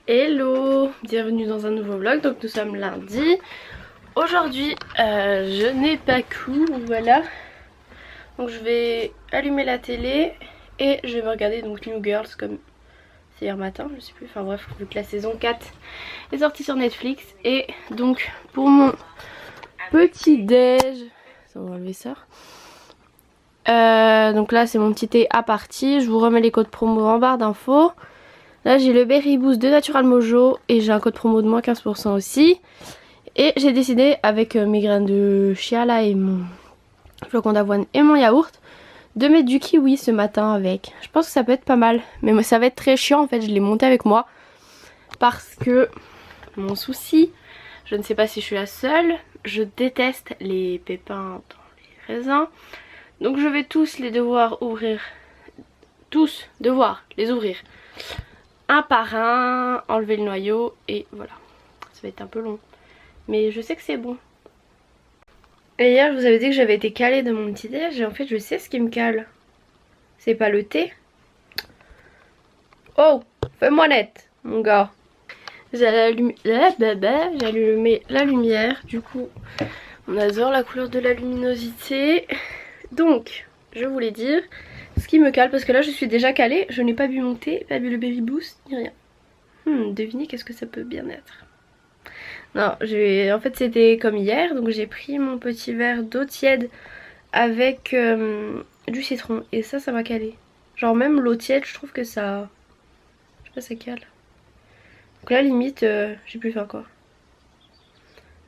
Hello, bienvenue dans un nouveau vlog. Donc nous sommes lundi. Aujourd'hui je n'ai pas cours, voilà. Donc je vais allumer la télé et je vais regarder donc New Girls comme c'est hier matin, je sais plus, enfin bref, vu que la saison 4 est sortie sur Netflix. Et donc pour mon petit déj, on va enlever ça. Donc là c'est mon petit thé à partie. Je vous remets les codes promo en barre d'infos. Là j'ai le Berry Boost de Natural Mojo et j'ai un code promo de moins 15% aussi. Et j'ai décidé avec mes graines de chia là et mon flocon d'avoine et mon yaourt de mettre du kiwi ce matin avec. Je pense que ça peut être pas mal, mais moi, ça va être très chiant en fait, je l'ai monté avec moi. Parce que mon souci, je ne sais pas si je suis la seule, je déteste les pépins dans les raisins. Donc je vais tous les devoir ouvrir, tous devoir les ouvrir un par un, enlever le noyau et voilà. Ça va être un peu long, mais je sais que c'est bon. Et hier je vous avais dit que j'avais été calée de mon petit déj et en fait je sais ce qui me cale. C'est pas le thé. Oh, fais-moi net mon gars. J'ai allumé la lumière, du coup on adore la couleur de la luminosité. Donc je voulais dire ce qui me cale, parce que là je suis déjà calée, je n'ai pas bu mon thé, pas bu le Baby Boost, ni rien. Devinez qu'est-ce que ça peut bien être. Non, en fait c'était comme hier, donc j'ai pris mon petit verre d'eau tiède avec du citron et ça m'a calé. Genre même l'eau tiède je trouve que ça, je sais pas, ça cale. Donc là limite j'ai plus faim quoi.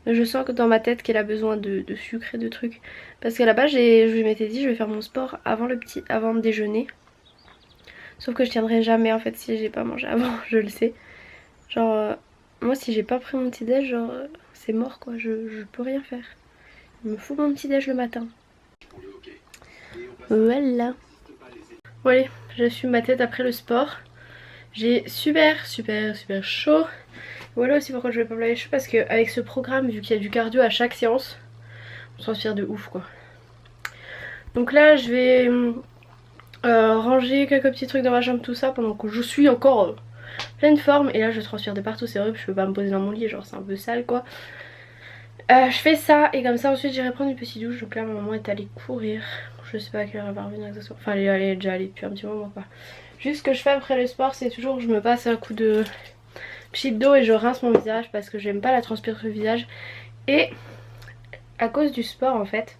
Mais je sens que dans ma tête qu'elle a besoin de sucre et de trucs. Parce qu'à la base je m'étais dit je vais faire mon sport avant le déjeuner. Sauf que je tiendrai jamais en fait si j'ai pas mangé avant, je le sais. Genre moi si j'ai pas pris mon petit déj, genre c'est mort quoi, je peux rien faire. Il me faut mon petit déj le matin. Voilà. Bon allez, j'assume ma tête après le sport. J'ai super chaud. Voilà aussi pourquoi je vais pas me laver les cheveux, parce qu'avec ce programme, vu qu'il y a du cardio à chaque séance, on transpire de ouf quoi. Donc là je vais ranger quelques petits trucs dans ma chambre, tout ça, pendant que je suis encore pleine forme. Et là je transpire de partout, c'est horrible, je peux pas me poser dans mon lit, genre c'est un peu sale quoi. Je fais ça et comme ça ensuite j'irai prendre une petite douche. Donc là ma maman est allée courir, je sais pas à quelle heure elle va revenir exactement. Enfin elle est déjà allée depuis un petit moment quoi. Juste ce que je fais après le sport, c'est toujours je me passe un coup de pchit d'eau et je rince mon visage, parce que j'aime pas la transpiration sur le visage. Et à cause du sport en fait,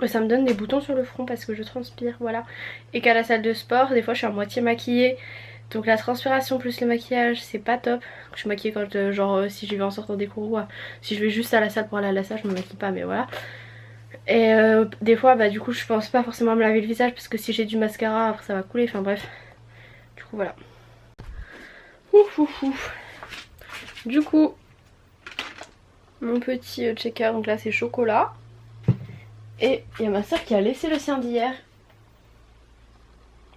ça me donne des boutons sur le front parce que je transpire, voilà. Et qu'à la salle de sport, des fois je suis à moitié maquillée, donc la transpiration plus le maquillage c'est pas top. Je suis maquillée quand genre si j'y vais en sortant des cours ou si je vais juste à la salle pour aller à la salle je me maquille pas, mais voilà. Et des fois bah du coup je pense pas forcément à me laver le visage, parce que si j'ai du mascara après ça va couler, enfin bref. Du coup voilà. Ouf ouf ouf. Du coup mon petit checker, donc là c'est chocolat. Et il y a ma soeur qui a laissé le sien d'hier.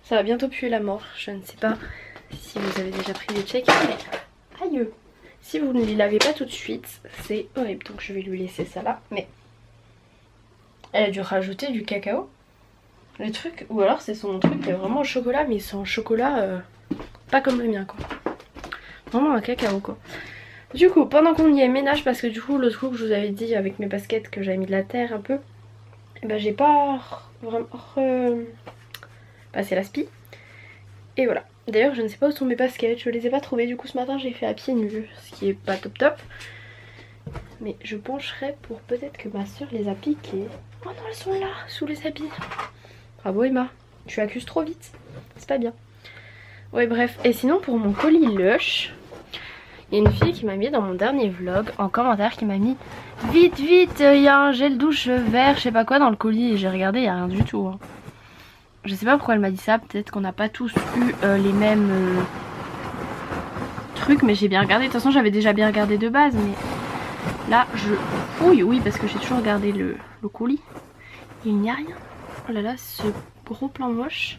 Ça va bientôt puer la mort. Je ne sais pas si vous avez déjà pris des checkers, mais aïe, si vous ne les lavez pas tout de suite, c'est horrible. Donc je vais lui laisser ça là. Mais elle a dû rajouter du cacao. Le truc, ou alors c'est son truc vraiment au chocolat, mais c'est en chocolat pas comme le mien quoi. Vraiment un cacao quoi. Du coup pendant qu'on y est ménage, parce que du coup l'autre coup que je vous avais dit avec mes baskets que j'avais mis de la terre un peu, et bah j'ai pas vraiment passé la spie. Et voilà. D'ailleurs je ne sais pas où sont mes baskets, je les ai pas trouvées. Du coup ce matin j'ai fait à pieds nus, ce qui est pas top top. Mais je pencherai pour peut-être que ma soeur les a piquées. Oh non, elles sont là, sous les habits. Bravo Emma, tu accuses trop vite, c'est pas bien. Ouais bref, et sinon pour mon colis Lush, il y a une fille qui m'a mis dans mon dernier vlog en commentaire qui m'a mis vite il y a un gel douche vert je sais pas quoi dans le colis, et j'ai regardé, il y a rien du tout hein. Je sais pas pourquoi elle m'a dit ça, peut-être qu'on n'a pas tous eu les mêmes trucs, mais j'ai bien regardé. De toute façon j'avais déjà bien regardé de base, mais là je fouille, oui parce que j'ai toujours regardé le colis. Il n'y a rien. Oh là là, ce gros plan moche.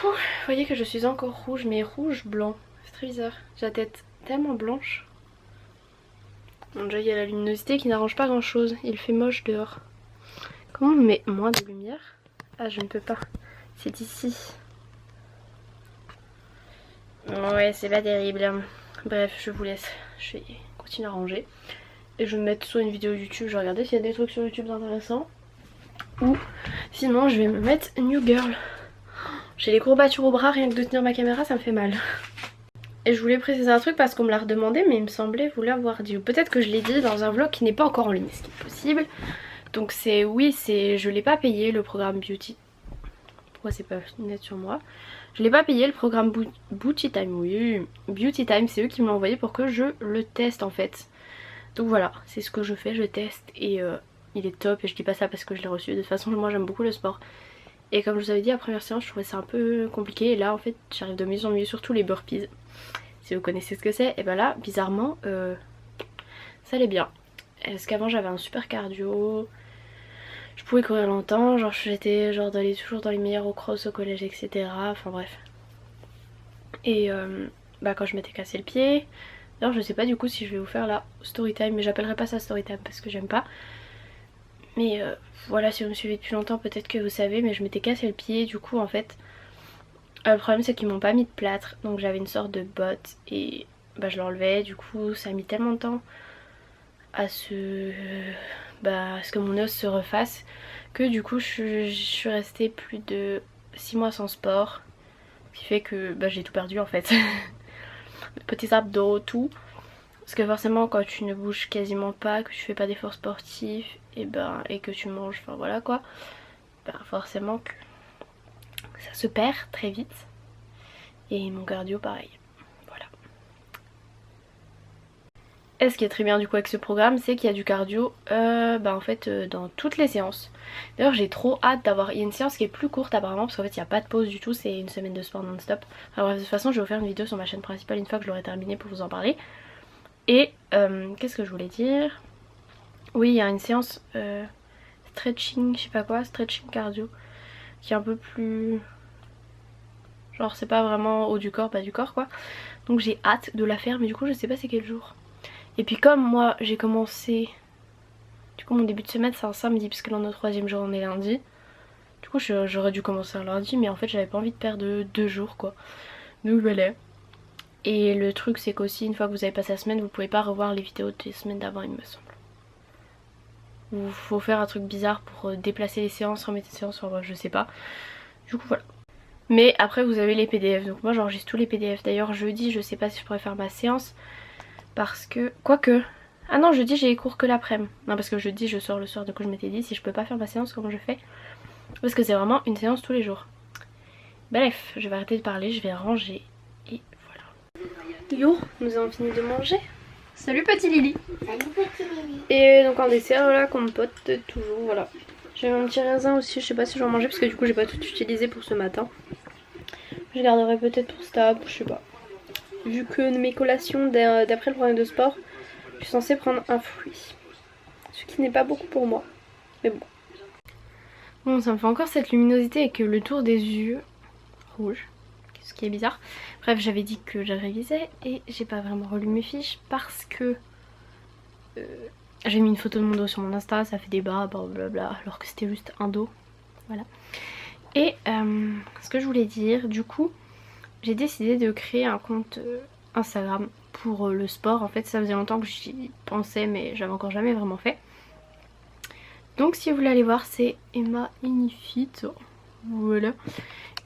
Vous voyez que je suis encore rouge, mais rouge blanc. C'est très bizarre. J'ai la tête tellement blanche. Bon, déjà il y a la luminosité qui n'arrange pas grand chose. Il fait moche dehors. Comment on met moins de lumière? Ah je ne peux pas. C'est ici. Ouais, c'est pas terrible. Bref, je vous laisse. Je vais continuer à ranger. Et je vais me mettre sur une vidéo YouTube. Je vais regarder s'il y a des trucs sur YouTube intéressants. Ou sinon, je vais me mettre New Girl. J'ai les courbatures au bras, rien que de tenir ma caméra, ça me fait mal. Et je voulais préciser un truc parce qu'on me l'a redemandé, mais il me semblait vous l'avoir dit. Ou peut-être que je l'ai dit dans un vlog qui n'est pas encore en ligne, ce qui est possible. Donc c'est, oui, c'est, je l'ai pas payé le programme Beauty. Pourquoi c'est pas net sur moi? Je l'ai pas payé le programme Beauty Time, oui. Beauty Time, c'est eux qui me l'ont envoyé pour que je le teste en fait. Donc voilà, c'est ce que je fais, je teste et il est top. Et je dis pas ça parce que je l'ai reçu. De toute façon, moi j'aime beaucoup le sport. Et comme je vous avais dit, la première séance, je trouvais ça un peu compliqué. Et là, en fait, j'arrive de mieux en mieux, surtout les burpees. Si vous connaissez ce que c'est, et ben là, bizarrement, ça allait bien. Parce qu'avant, j'avais un super cardio. Je pouvais courir longtemps, genre j'étais genre toujours dans les meilleurs au cross au collège, etc. Enfin bref. Et bah quand je m'étais cassé le pied, alors je sais pas du coup si je vais vous faire la story time, mais j'appellerai pas ça story time parce que j'aime pas. Mais voilà, si vous me suivez depuis longtemps peut-être que vous savez, mais je m'étais cassé le pied, du coup en fait le problème c'est qu'ils m'ont pas mis de plâtre, donc j'avais une sorte de botte et bah je l'enlevais, du coup ça a mis tellement de temps à ce que mon os se refasse que du coup je suis restée plus de 6 mois sans sport, ce qui fait que j'ai tout perdu en fait. Petits abdos, tout, parce que forcément quand tu ne bouges quasiment pas, que tu fais pas d'efforts sportifs et que tu manges, enfin voilà quoi, forcément que ça se perd très vite. Et mon cardio pareil. Voilà. Et ce qui est très bien du coup avec ce programme, c'est qu'il y a du cardio en fait dans toutes les séances. D'ailleurs j'ai trop hâte d'avoir... Il y a une séance qui est plus courte apparemment parce qu'en fait il n'y a pas de pause du tout, c'est une semaine de sport non-stop. Alors de toute façon je vais vous faire une vidéo sur ma chaîne principale une fois que je l'aurai terminée pour vous en parler. Et qu'est-ce que je voulais dire? Oui, il y a une séance stretching, je sais pas quoi, stretching cardio, qui est un peu plus... Genre c'est pas vraiment haut du corps, bas du corps quoi. Donc j'ai hâte de la faire, mais du coup je sais pas c'est quel jour. Et puis comme moi j'ai commencé, du coup mon début de semaine c'est un samedi puisque là notre 3e jour on est lundi. Du coup j'aurais dû commencer un lundi, mais en fait j'avais pas envie de perdre 2 jours quoi. Donc voilà. Et le truc c'est qu'aussi une fois que vous avez passé la semaine vous pouvez pas revoir les vidéos des semaines d'avant il me semble. Il faut faire un truc bizarre pour déplacer les séances, remettre les séances, enfin je sais pas. Du coup voilà. Mais après vous avez les PDF, donc moi j'enregistre tous les PDF. D'ailleurs jeudi je sais pas si je pourrais faire ma séance. Parce que, quoique, ah non jeudi j'ai les cours que l'après-midi. Non parce que jeudi je sors le soir, du coup je m'étais dit si je peux pas faire ma séance comment je fais. Parce que c'est vraiment une séance tous les jours. Bref, je vais arrêter de parler, je vais ranger et voilà. Yo, nous avons fini de manger. Salut petit Lily. Salut petit Lily. Et donc en dessert là, compote toujours, voilà. J'ai un petit raisin aussi, je sais pas si je vais en manger parce que du coup j'ai pas tout utilisé pour ce matin. Je garderai peut-être pour cet après, je sais pas. Vu que mes collations d'après le programme de sport, je suis censée prendre un fruit. Ce qui n'est pas beaucoup pour moi. Mais bon. Bon, ça me fait encore cette luminosité avec le tour des yeux rouge. Ce qui est bizarre. Bref, j'avais dit que je révisais et j'ai pas vraiment relu mes fiches parce que j'ai mis une photo de mon dos sur mon Insta, ça fait débat, blablabla, alors que c'était juste un dos. Voilà. Et ce que je voulais dire, du coup, j'ai décidé de créer un compte Instagram pour le sport. En fait ça faisait longtemps que j'y pensais mais j'avais encore jamais vraiment fait. Donc si vous voulez aller voir c'est Emma Inifit. Voilà.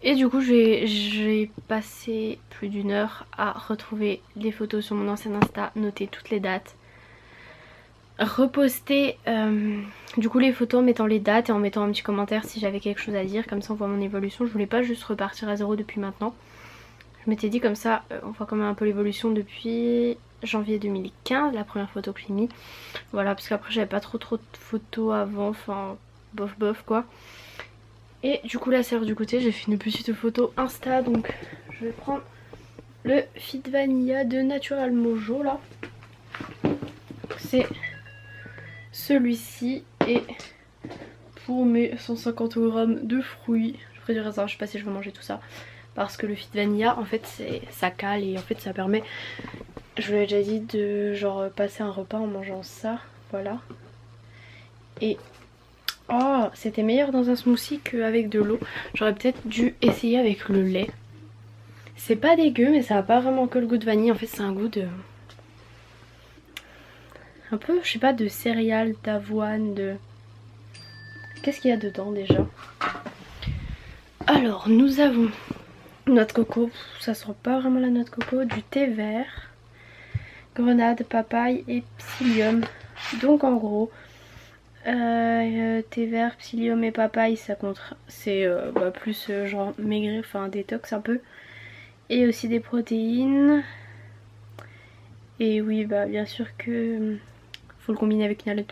Et du coup j'ai passé plus d'1 heure à retrouver les photos sur mon ancien Insta, noter toutes les dates, reposter du coup les photos en mettant les dates et en mettant un petit commentaire si j'avais quelque chose à dire, comme ça on voit mon évolution. Je voulais pas juste repartir à zéro depuis maintenant. Je m'étais dit comme ça on voit quand même un peu l'évolution depuis janvier 2015, la première photo que j'ai mis. Voilà, parce qu'après j'avais pas trop de photos avant, enfin bof bof quoi. Et du coup là c'est l'heure du côté, j'ai fait une petite photo Insta, donc je vais prendre le Fit Vanilla de Natural Mojo là. C'est celui-ci et pour mes 150 grammes de fruits, je ferai du raisin, je sais pas si je vais manger tout ça. Parce que le Fit Vanilla en fait ça cale et en fait ça permet, je vous l'ai déjà dit, de genre passer un repas en mangeant ça, voilà. Et Oh, c'était meilleur dans un smoothie qu'avec de l'eau. J'aurais peut-être dû essayer avec le lait. C'est pas dégueu, mais ça a pas vraiment que le goût de vanille. En fait, c'est un goût de... un peu, je sais pas, de céréales, d'avoine, de... Qu'est-ce qu'il y a dedans déjà? Alors, nous avons noix de coco. Ça sent pas vraiment la noix de coco. Du thé vert, grenade, papaye et psyllium. Donc en gros... thé vert, psyllium et papaye, ça compte, c'est plus genre maigrir, enfin détox un peu. Et aussi des protéines. Et oui, bah bien sûr que faut le combiner avec une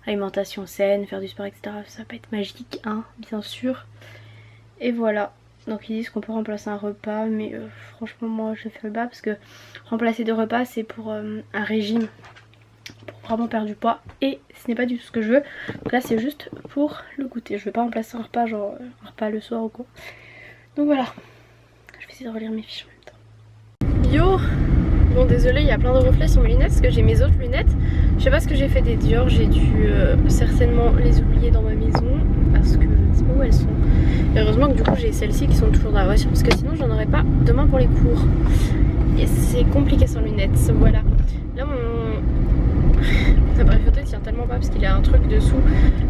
alimentation saine, faire du sport, etc. Ça peut être magique, hein, bien sûr. Et voilà. Donc ils disent qu'on peut remplacer un repas, mais franchement moi je fais pas parce que remplacer 2 repas c'est pour un régime. Pour vraiment perdre du poids et ce n'est pas du tout ce que je veux. Donc là c'est juste pour le goûter. Je vais pas remplacer un repas genre un repas le soir ou quoi. Donc voilà. Je vais essayer de relire mes fiches en même temps. Yo. Bon désolé, il y a plein de reflets sur mes lunettes parce que j'ai mes autres lunettes. Je sais pas ce que j'ai fait des Dior. J'ai dû certainement les oublier dans ma maison parce que je ne sais pas où elles sont. Et heureusement que du coup j'ai celles-ci qui sont toujours dans la voiture parce que sinon j'en aurais pas demain pour les cours. Et c'est compliqué sans lunettes. Voilà. Là mon appareil photo il tient tellement pas parce qu'il a un truc dessous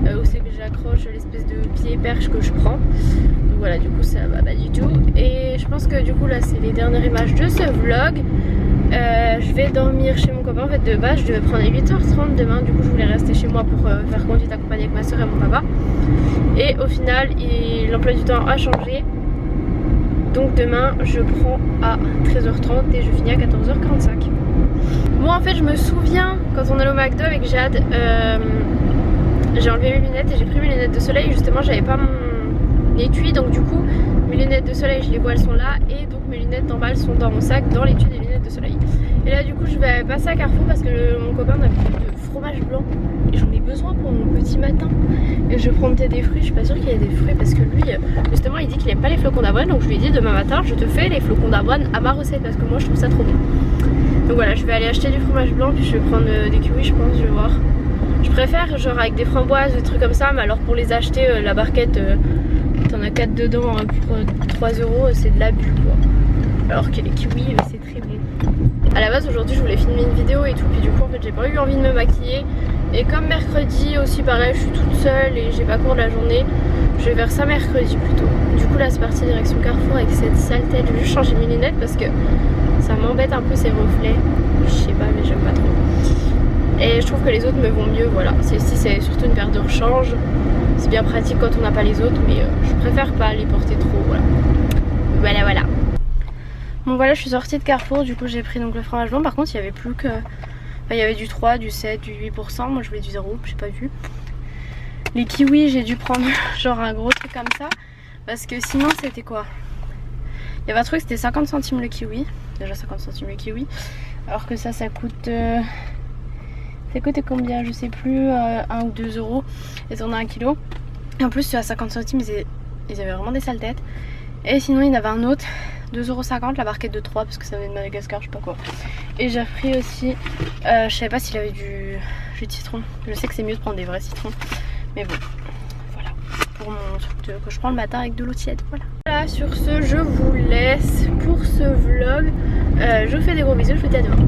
où c'est que j'accroche l'espèce de pied perche que je prends. Donc voilà, du coup ça va pas du tout. Et je pense que du coup là c'est les dernières images de ce vlog. Je vais dormir chez mon copain. En fait de base je devais prendre à 8h30 demain. Du coup je voulais rester chez moi pour faire conduite accompagnée avec ma soeur et mon papa. Et au final l'emploi du temps a changé. Donc demain je prends à 13h30 et je finis à 14h45. Moi en fait je me souviens quand on allait au McDo avec Jade, j'ai enlevé mes lunettes et j'ai pris mes lunettes de soleil. Justement j'avais pas mon étui, donc du coup mes lunettes de soleil je les vois, elles sont là. Et donc mes lunettes d'en bas sont dans mon sac dans l'étui des lunettes de soleil. Et là du coup je vais passer à Carrefour parce que mon copain m'a pris de fromage blanc et j'en ai besoin pour mon petit matin. Et je prends peut-être des fruits, je suis pas sûre qu'il y ait des fruits parce que lui justement il dit qu'il aime pas les flocons d'avoine. Donc je lui ai dit demain matin je te fais les flocons d'avoine à ma recette parce que moi je trouve ça trop bon. Donc voilà, je vais aller acheter du fromage blanc puis je vais prendre des kiwis je pense, je vais voir. Je préfère genre avec des framboises, des trucs comme ça, mais alors pour les acheter la barquette t'en as 4 dedans pour 3 €, c'est de l'abus quoi. Alors que les kiwis c'est très bon. À la base aujourd'hui je voulais filmer une vidéo et tout, puis du coup en fait j'ai pas eu envie de me maquiller. Et comme mercredi aussi pareil je suis toute seule et j'ai pas cours de la journée, je vais faire ça mercredi plutôt. Du coup là c'est parti direction Carrefour avec cette sale tête. Je vais juste changer mes lunettes parce que ça m'embête un peu ces reflets. Je sais pas mais j'aime pas trop. Et je trouve que les autres me vont mieux, voilà. Celle-ci c'est surtout une paire de rechange. C'est bien pratique quand on n'a pas les autres, mais je préfère pas les porter trop, voilà. Voilà. Bon voilà, je suis sortie de Carrefour, du coup j'ai pris donc le fromage blanc. Par contre il y avait plus que... Enfin, il y avait du 3, du 7, du 8%. Moi je voulais du 0, j'ai pas vu. Les kiwis j'ai dû prendre genre un gros truc comme ça. Parce que sinon c'était quoi? Il y avait un truc, c'était 50 centimes le kiwi. Déjà 50 centimes le kiwi. Alors que ça coûte... ça coûte combien? Je sais plus, 1 ou 2 €. Et on a 1 kg. Et en plus à 50 centimes ils avaient vraiment des sales têtes. Et sinon il y en avait un autre, 2,50 € la barquette de 3 parce que ça venait de Madagascar, je sais pas quoi. Et j'ai pris aussi, je savais pas s'il avait du jus de citron. Je sais que c'est mieux de prendre des vrais citrons. Mais bon, voilà. Pour mon truc que je prends le matin avec de l'eau tiède, voilà. Voilà, sur ce je vous laisse pour ce vlog. Je vous fais des gros bisous, je vous dis à demain.